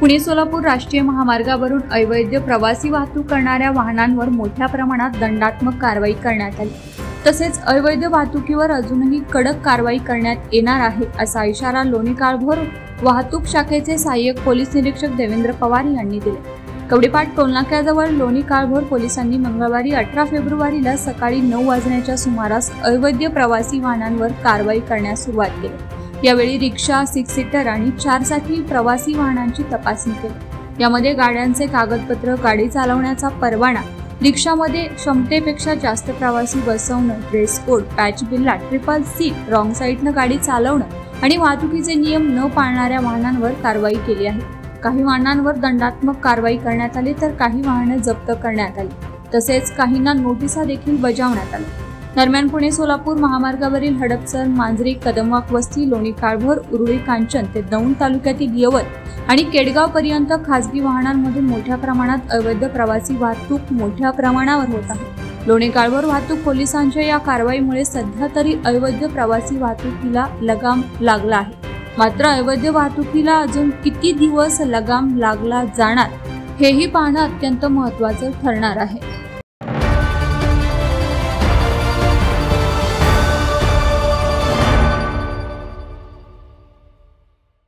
पुणे सोलापूर राष्ट्रीय महामार्गावरून अवैध प्रवासी वाहतूक करणाऱ्या वाहनांवर मोठ्या प्रमाणात दंडात्मक कारवाई करण्यात आली। तसेच अवैध वाहतुकीवर अजूनही कडक कारवाई करण्यात येणार आहे, असा इशारा लोणी काळभोर वाहतूक शाखेचे सहाय्यक पोलीस निरीक्षक देवेंद्र पवार यांनी दिले। कवडीपाट टोलनाक्याजवळ लोणी काळभोर पोलिसांनी मंगळवारी 18 फेब्रुवारीला सकाळी 9 वाजण्याच्या सुमारास अवैध प्रवासी वाहनांवर कारवाई करण्यास सुरुवात केली। यावेळी रिक्षा, 6 सीटर आणि 4 साठी प्रवासी वाहनांची तपासणी केली। यामध्ये गाड्यांचे कागदपत्र, गाडी चालवण्याचा परवाना, रिक्षामध्ये क्षमतेपेक्षा जास्त प्रवासी बसवणं, ड्रेस कोड, पॅच बिल्ला, ट्रिपल सीट, रॉंग साईडनं गाडी चालवणं आणि वाहतुकीचे नियम न पाळणाऱ्या वाहनांवर कारवाई केली आहे। काही वाहनांवर दंडात्मक कारवाई करण्यात आली तर काही वाहने जप्त करण्यात आली, तसेच काहींना नोटिसा देखील बजावण्यात आल्या। दरम्यान पुणे सोलापूर महामार्गावरील हडपसर, मांजरी, कदमवाक वस्ती, लोणी काळभोर, उरुळी कांचन ते दौंड तालुक्यातील यवत आणि केडगाव पर्यंत खासगी वाहनांमधून मोठ्या प्रमाणात अवैध प्रवासी वाहतूक मोठ्या प्रमाणावर होत आहे। लोणी काळभोर वाहतूक पोलिसांच्या या कारवाईमुळे सध्या तरी अवैध प्रवासी वाहतुकीला लगाम लागला आहे। मात्र अवैध वाहतुकीला अजून किती दिवस लगाम लागला जाणार हेही पाहणं अत्यंत महत्त्वाचं ठरणार आहे।